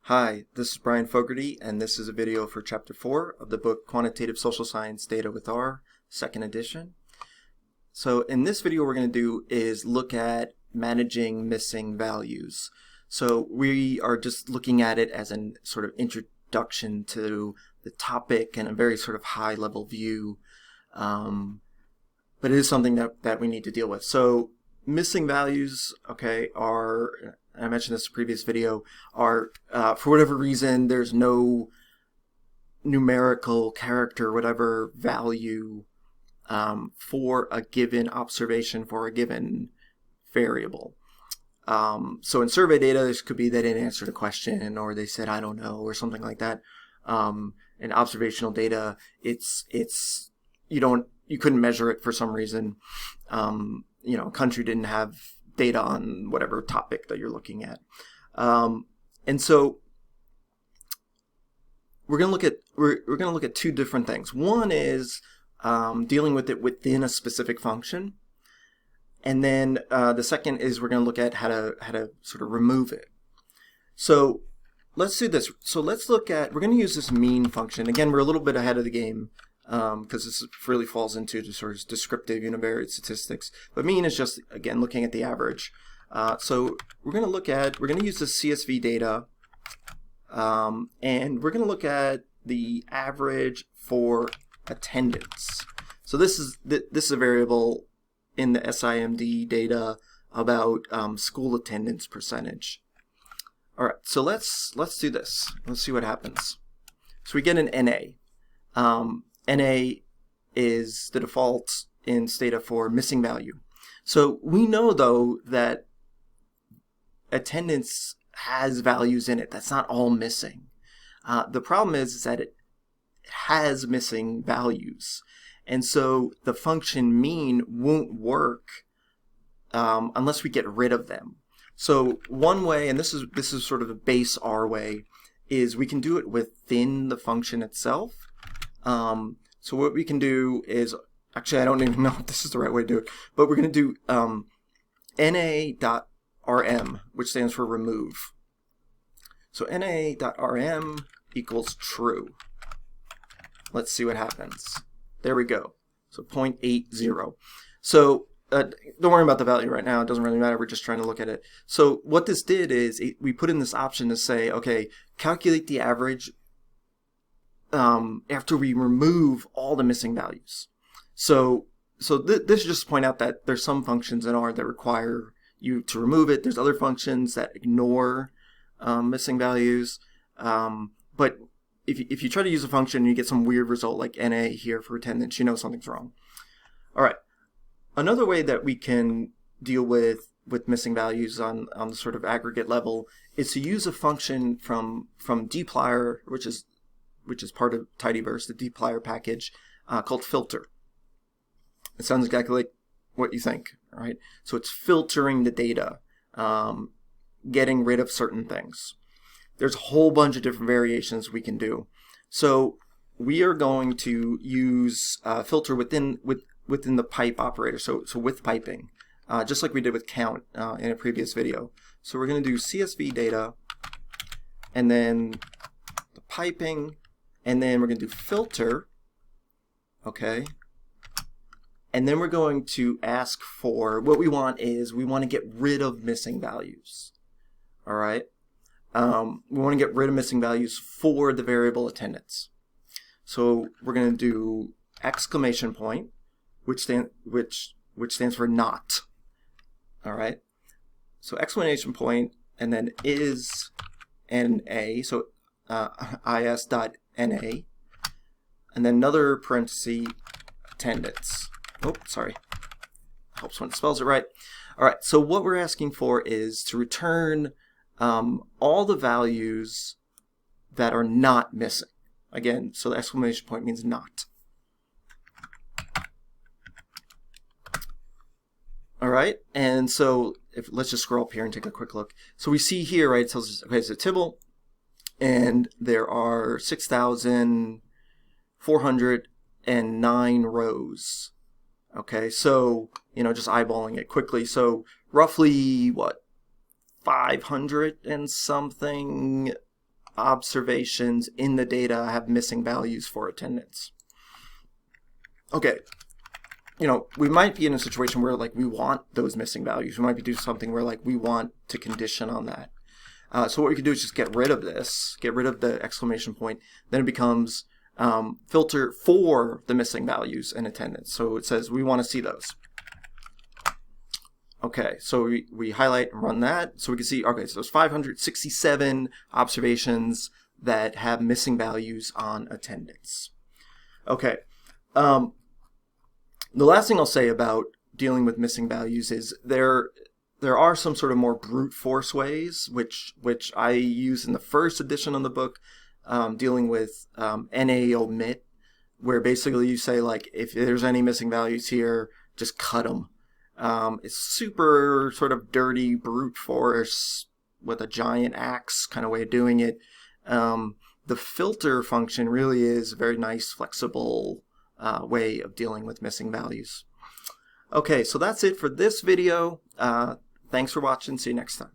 Hi, this is Brian Fogarty, and this is a video for Chapter 4 of the book Quantitative Social Science Data with R, second edition. So in this video, what we're going to do is look at managing missing values. So we are just looking at it as a sort of introduction to the topic and a very sort of high-level view, but it is something that we need to deal with. So missing values, okay, are, I mentioned this in a previous video, are for whatever reason there's no numerical character, whatever value for a given observation for a given variable. So in survey data, this could be they didn't answer the question, or they said I don't know, or something like that. In observational data, it's you couldn't measure it for some reason. A country didn't have data on whatever topic that you're looking at, and so we're going to look at two different things. One is dealing with it within a specific function, and then the second is we're going to look at how to sort of remove it. So let's do this. So let's look at, we're going to use this mean function. Again, we're a little bit ahead of the game, because this really falls into the sort of descriptive univariate statistics. But mean is just, again, looking at the average. So we're going to use the CSV data, and we're going to look at the average for attendance. So this is a variable in the SIMD data about school attendance percentage. All right, so let's do this. Let's see what happens. So we get an NA. NA is the default in Stata for missing value. So we know, though, that attendance has values in it. That's not all missing. The problem is that it has missing values. And so the function mean won't work unless we get rid of them. So one way, and this is sort of the base R way, is we can do it within the function itself. So what we can do is, actually I don't even know if this is the right way to do it, but we're going to do na.rm, which stands for remove. So na.rm equals true. Let's see what happens. There we go. So 0.80. So don't worry about the value right now. It doesn't really matter. We're just trying to look at it. So what this did is we put in this option to say, okay, calculate the average after we remove all the missing values. So this is just to point out that there's some functions in R that require you to remove it. There's other functions that ignore missing values. But if you try to use a function and you get some weird result like NA here for attendance, you know something's wrong. All right. Another way that we can deal with missing values on the sort of aggregate level is to use a function from dplyr, which is part of tidyverse, the dplyr package, called filter. It sounds exactly like what you think, right? So it's filtering the data, getting rid of certain things. There's a whole bunch of different variations we can do. So we are going to use filter within the pipe operator, so with piping, just like we did with count in a previous video. So we're going to do CSV data, and then the piping, and then we're going to do filter, okay? And then we're going to ask for, what we want is, we want to get rid of missing values, all right? We want to get rid of missing values for the variable attendance. So we're going to do exclamation point, which stands for not, all right? So exclamation point, and then is NA, so is.NA, and then another parenthesis, attendance. Oh, sorry. Helps when it spells it right. All right, so what we're asking for is to return all the values that are not missing. Again, so the exclamation point means not. All right, and so let's just scroll up here and take a quick look. So we see here, right, it tells us, okay, it's a Tibble, and there are 6,409 rows. Okay, so, just eyeballing it quickly. So roughly, what, 500 and something observations in the data have missing values for attendance. Okay, you know, we might be in a situation where like we want those missing values. We might be doing something where like we want to condition on that. So what we can do is just get rid of this, get rid of the exclamation point. Then it becomes filter for the missing values in attendance. So it says we want to see those. Okay, so we highlight and run that. So we can see, okay, so there's 567 observations that have missing values on attendance. Okay, the last thing I'll say about dealing with missing values is there are some sort of more brute force ways, which I use in the first edition of the book, dealing with NA omit, where basically you say like, if there's any missing values here, just cut them. It's super sort of dirty brute force with a giant axe kind of way of doing it. The filter function really is a very nice, flexible way of dealing with missing values. Okay, so that's it for this video. Thanks for watching. See you next time.